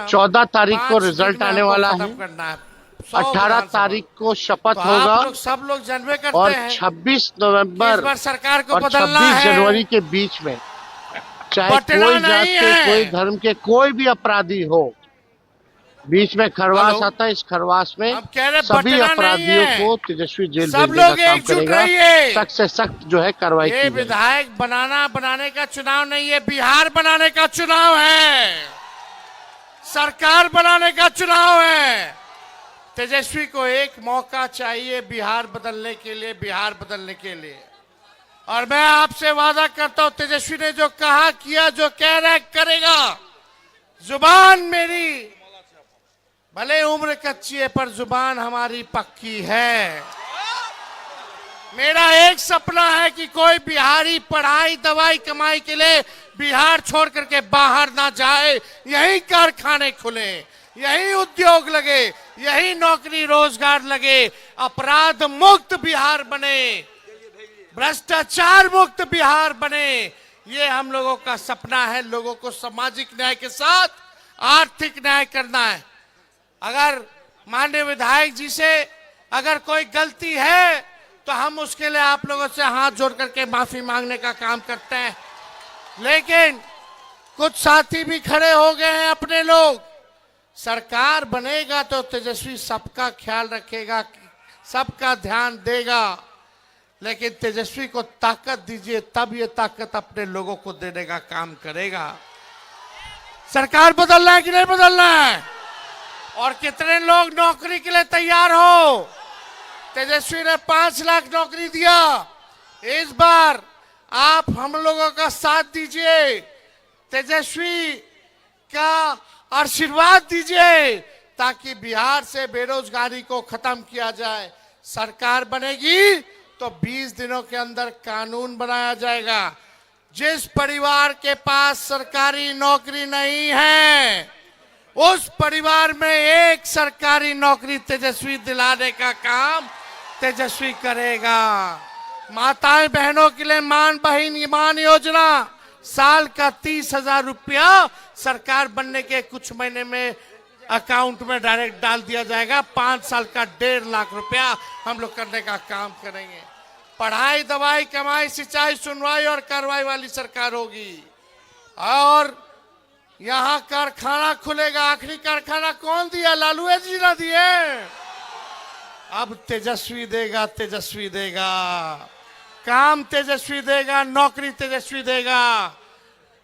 14 तारीख को रिजल्ट आने वाला है, 18 तारीख को शपथ होगा सब लोग जनवे करते और हैं 26 नवंबर सरकार को और बदलना 26 है। जनवरी के बीच में चाहे कोई जात के, कोई धर्म के, कोई भी अपराधी हो, बीच में खरवास आता है। इस खरवास में सभी अपराधियों को तेजस्वी जेल भेजने का काम करेगा। सख्त से सख्त जो है कार्रवाई की। विधायक बनाने का चुनाव नहीं है, बिहार बनाने का चुनाव है, सरकार बनाने का चुनाव है। तेजस्वी को एक मौका चाहिए बिहार बदलने के लिए, बिहार बदलने के लिए। और मैं आपसे वादा करता हूं, तेजस्वी ने जो कहा किया, जो कह रहा है करेगा। जुबान मेरी भले उम्र कच्ची है पर जुबान हमारी पक्की है। मेरा एक सपना है कि कोई बिहारी पढ़ाई दवाई कमाई के लिए बिहार छोड़ करके बाहर ना जाए। यही कारखाने खुले, यही उद्योग लगे, यही नौकरी रोजगार लगे, अपराध मुक्त बिहार बने, भ्रष्टाचार मुक्त बिहार बने। ये हम लोगों का सपना है। लोगों को सामाजिक न्याय के साथ आर्थिक न्याय करना है। अगर माननीय विधायक जी से अगर कोई गलती है तो हम उसके लिए आप लोगों से हाथ जोड़ करके माफी मांगने का काम करते हैं। लेकिन कुछ साथी भी खड़े हो गए हैं अपने लोग। सरकार बनेगा तो तेजस्वी सबका ख्याल रखेगा, सबका ध्यान देगा, लेकिन तेजस्वी को ताकत दीजिए, तब ये ताकत अपने लोगों को देने का काम करेगा। सरकार बदलना है कि नहीं बदलना है? और कितने लोग नौकरी के लिए तैयार हो? तेजस्वी ने 5 लाख नौकरी दिया। इस बार आप हम लोगों का साथ दीजिए, तेजस्वी का आशीर्वाद दीजिए, ताकि बिहार से बेरोजगारी को खत्म किया जाए। सरकार बनेगी तो 20 दिनों के अंदर कानून बनाया जाएगा। जिस परिवार के पास सरकारी नौकरी नहीं है, उस परिवार में एक सरकारी नौकरी तेजस्वी दिलाने का काम तेजस्वी करेगा। माताएं बहनों के लिए मान योजना, साल का 30,000 रुपया सरकार बनने के कुछ महीने में अकाउंट में डायरेक्ट डाल दिया जाएगा। 5 साल का 1.5 लाख रुपया हम लोग करने का काम करेंगे। पढ़ाई दवाई कमाई सिंचाई सुनवाई और कार्रवाई वाली सरकार होगी। और यहाँ कारखाना खुलेगा। आखिरी कारखाना कौन दिया? लालू जी ने दिए। अब तेजस्वी देगा, तेजस्वी देगा, काम तेजस्वी देगा, नौकरी तेजस्वी देगा।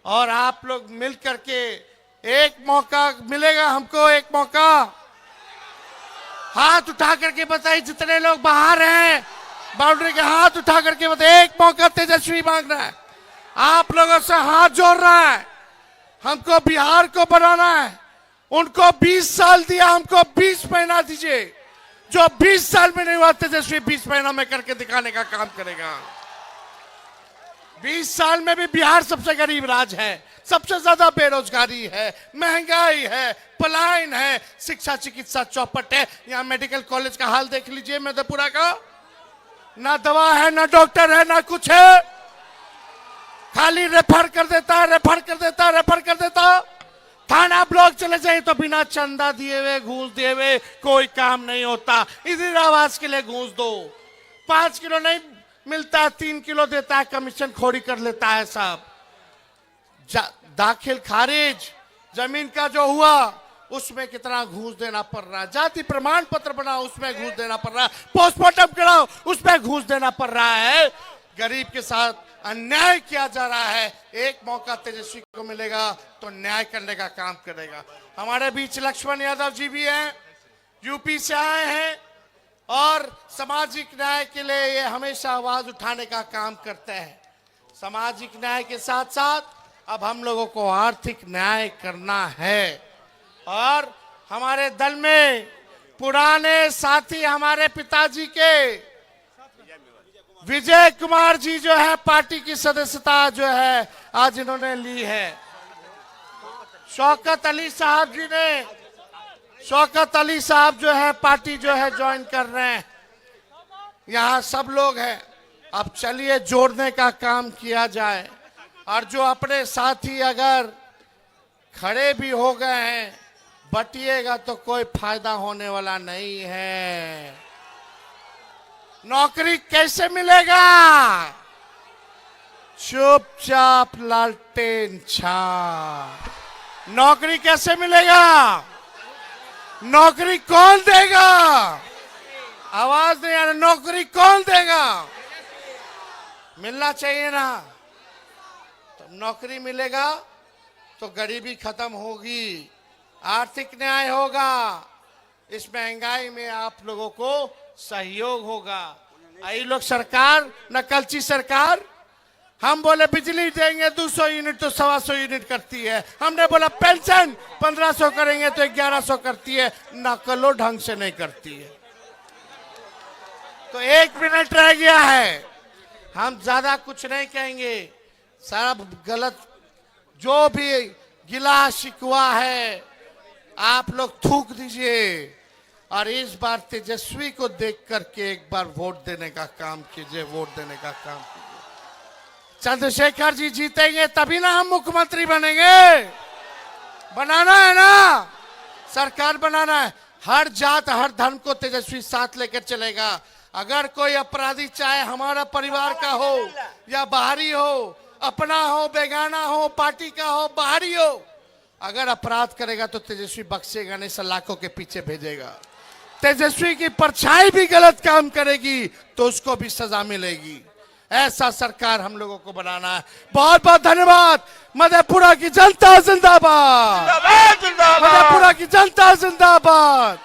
और आप लोग मिल करके एक मौका मिलेगा हमको, एक मौका। हाथ उठा करके बताइए, जितने लोग बाहर हैं बाउंड्री के, हाथ उठा करके बताइए, एक मौका तेजस्वी मांग रहा है, आप लोगों से हाथ जोड़ रहा है। हमको बिहार को बनाना है। उनको 20 साल दिया, हमको 20 महीना दीजिए। जो 20 साल में नहीं हुआ, तेजस्वी 20 महीनों में करके दिखाने का काम करेगा। 20 साल में भी बिहार सबसे गरीब राज्य है, सबसे ज्यादा बेरोजगारी है, महंगाई है, पलायन है, शिक्षा चिकित्सा चौपट है। यहाँ मेडिकल कॉलेज का हाल देख लीजिए मधेपुरा का, ना दवा है, ना डॉक्टर है, ना कुछ है। खाली रेफर कर देता है, रेफर कर देता है, रेफर कर देता। थाना ब्लॉक चले जाए तो बिना चंदा दिए हुए, घूस दिए हुए कोई काम नहीं होता। इंदिरावास के लिए घूस दो, 5 किलो नहीं मिलता, 3 किलो देता है, कमीशन खोरी कर लेता है सब। दाखिल खारिज जमीन का जो हुआ उसमें कितना घूस देना पड़ रहा है। जाति प्रमाण पत्र बनाओ उसमें घूस देना पड़ रहा है। पोस्टमार्टम कराओ उसमें घूस देना पड़ रहा है। गरीब के साथ अन्याय किया जा रहा है। एक मौका तेजस्वी को मिलेगा तो न्याय करने का काम करेगा। हमारे बीच लक्ष्मण यादव जी भी हैं, यूपी से आए हैं और सामाजिक न्याय के लिए ये हमेशा आवाज उठाने का काम करते हैं। सामाजिक न्याय के साथ साथ अब हम लोगों को आर्थिक न्याय करना है। और हमारे दल में पुराने साथी हमारे पिताजी के विजय कुमार जी जो है, पार्टी की सदस्यता जो है आज इन्होंने ली है। शौकत अली साहब जी ने, शौकत अली साहब जो है पार्टी जो है ज्वाइन कर रहे हैं। यहाँ सब लोग हैं। अब चलिए जोड़ने का काम किया जाए। और जो अपने साथी अगर खड़े भी हो गए हैं बटिएगा तो कोई फायदा होने वाला नहीं है। नौकरी कैसे मिलेगा? चुपचाप लालटेन छाप। नौकरी कैसे मिलेगा? नौकरी कौन देगा? आवाज नहीं आ रही। नौकरी कौन देगा? मिलना चाहिए ना। तो नौकरी मिलेगा तो गरीबी खत्म होगी, आर्थिक न्याय होगा, इस महंगाई में आप लोगों को सहयोग होगा। आई लोग सरकार, नकलची सरकार, हम बोले बिजली देंगे 200 यूनिट तो 125 यूनिट करती है। हमने बोला पेंशन 1500 करेंगे तो 1100 करती है। नकलो ढंग से नहीं करती है। तो 1 मिनट रह गया है, हम ज्यादा कुछ नहीं कहेंगे। सारा गलत जो भी गिला शिकवा है आप लोग थूक दीजिए और इस बार तेजस्वी को देख करके एक बार वोट देने का काम कीजिए। वोट देने का काम कीजिए। चंद्रशेखर जी जीतेंगे तभी ना हम मुख्यमंत्री बनेंगे। बनाना है ना, सरकार बनाना है। हर जात हर धर्म को तेजस्वी साथ लेकर चलेगा। अगर कोई अपराधी चाहे हमारा परिवार का हो या बाहरी हो, अपना हो बेगाना हो, पार्टी का हो बाहरी हो, अगर अपराध करेगा तो तेजस्वी बख्शेगा नहीं, सलाखों के पीछे भेजेगा। तेजस्वी की परछाई भी गलत काम करेगी तो उसको भी सजा मिलेगी। ऐसा सरकार हम लोगों को बनाना है। बहुत बहुत धन्यवाद। मधेपुरा की जनता जिंदाबाद, मधेपुरा की जनता जिंदाबाद।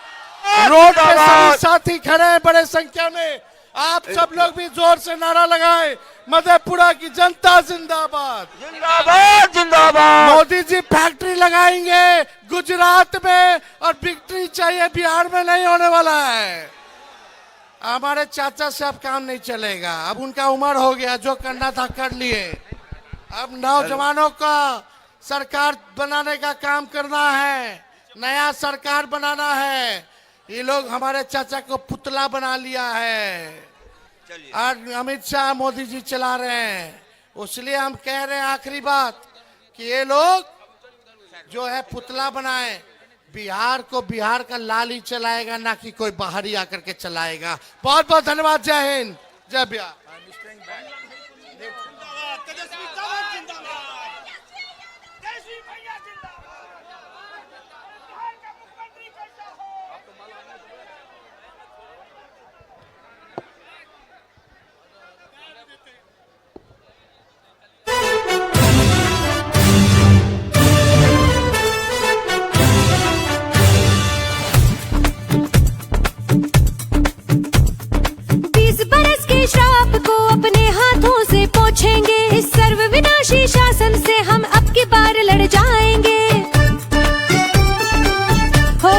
रोड पे सभी साथी खड़े हैं बड़े संख्या में। आप सब लोग भी जोर से नारा लगाएं, मधेपुरा की जनता जिंदाबाद, जिंदाबाद जिंदाबाद। मोदी जी फैक्ट्री लगाएंगे गुजरात में और विक्ट्री चाहिए बिहार में नहीं होने वाला है। हमारे चाचा से अब काम नहीं चलेगा। अब उनका उम्र हो गया, जो करना था कर लिए। अब नौजवानों का सरकार बनाने का काम करना है, नया सरकार बनाना है। ये लोग हमारे चाचा को पुतला बना लिया है और अमित शाह मोदी जी चला रहे हैं। इसलिए हम कह रहे हैं आखिरी बात कि ये लोग जो है पुतला बनाए, बिहार को बिहार का लाल ही चलाएगा, ना कि कोई बाहरी आकर के चलाएगा। बहुत बहुत धन्यवाद। जय हिंद, जय बिहार। श्राप को अपने हाथों से पोंछेंगे, इस सर्व विनाशी शासन से हम अब की बार लड़ जाएंगे। हो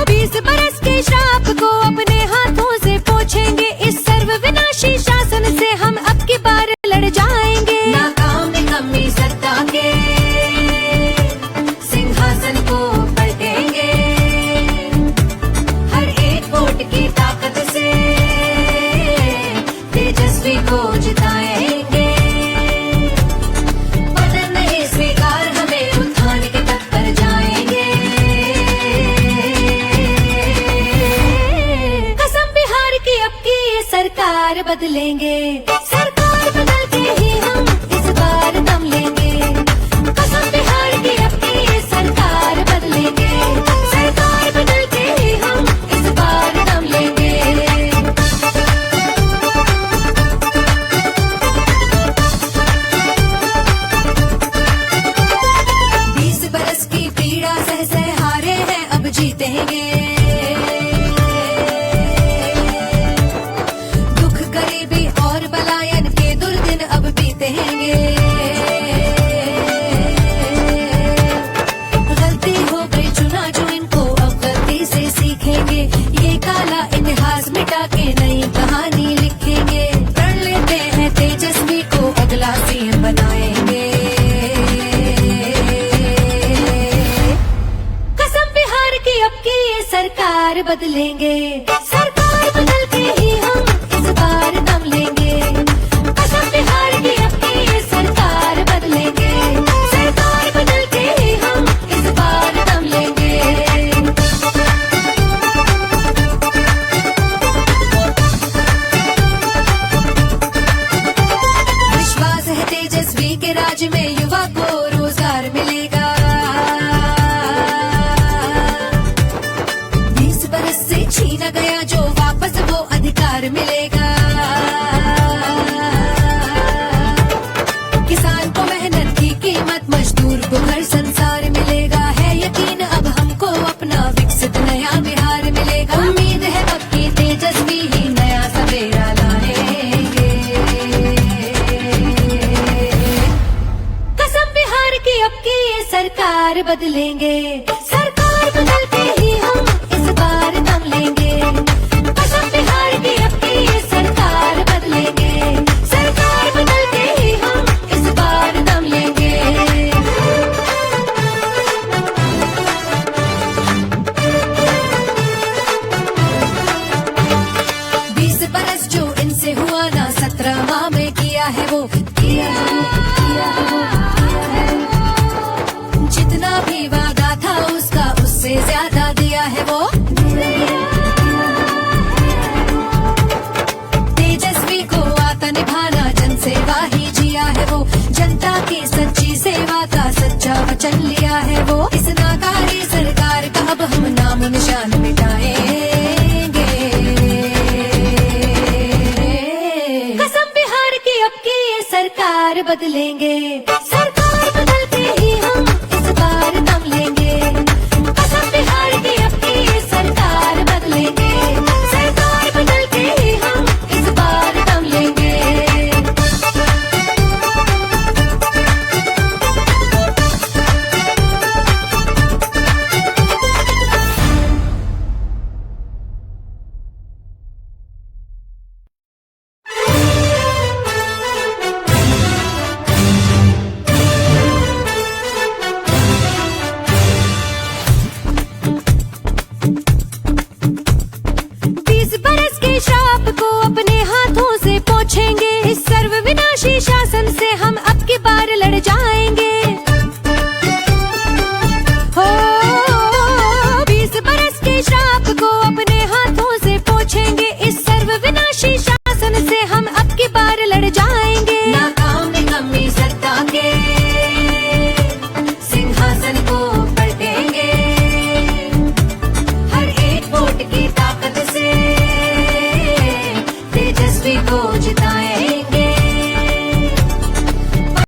20 बरस के श्राप को अपने हाथों से पोंछेंगे, इस सर्व विनाशी शासन से हम अब की बार लड़ जाएंगे। नाकाम निकम्मी सत्ता के सिंहासन को पलटेंगे, हर एक वोट की ताकत से तेजस्वी को जिताएंगे। पतन नहीं स्वीकार हमें, उत्थान के पथ पर जाएंगे। कसम बिहार की अब की ये सरकार बदलेंगे, सरकार बदल के ही हम इस बार दम लेंगे। कसम बिहार की अब की ये सरकार बदलेंगे, सरकार बदल के ही हम इस बार दम लेंगे। 20 बरस की पीड़ा सह सह हारे हैं, अब जीतेंगे। दुख गरीबी और पलायन के दुर्दिन अब बीतेंगे। गलती हो गई चुना जो इनको, अब गलती से सीखेंगे। ये काला इतिहास मिटा के नई कहानी लिखेंगे। प्रण लेते हैं तेजस्वी को अगला सीएम बनाएंगे। कसम बिहार की अब की ये सरकार बदलेंगे, सरकार बदल के ही हम इस बार दम लेंगे। कसम बिहार की अब की ये सरकार बदलेंगे, सरकार बदल के ही हम इस बार दम अधिकार मिलेगा। किसान को मेहनत की कीमत, मजदूर को घर संसार मिलेगा। है यकीन अब हमको अपना विकसित नया बिहार मिलेगा। उम्मीद है पक्की तेजस्वी ही नया सवेरा लाएंगे। कसम बिहार की अब की ये सरकार बदलेंगे। सरकार बदलते ही हम इस बार दम लेंगे। कसम बिहार की अब की ये सरकार बदलेंगे। सरकार बदलते ही हम इस बार दम लेंगे। 20 बरस जो इनसे हुआ ना, 17 माह में किया है वो, किया है वो, किया है वो, किया है वो। जितना भी वादा था उसका उससे ज्यादा दिया है वो। तेजस्वी को आता निभाना, जन सेवा ही जिया है वो। जनता की सच्ची सेवा का सच्चा वचन लिया है वो। इस नाकारी सरकार का अब हम नाम निशान मिटाएंगे। कसम बिहार की अब की ये सरकार बदलेंगे।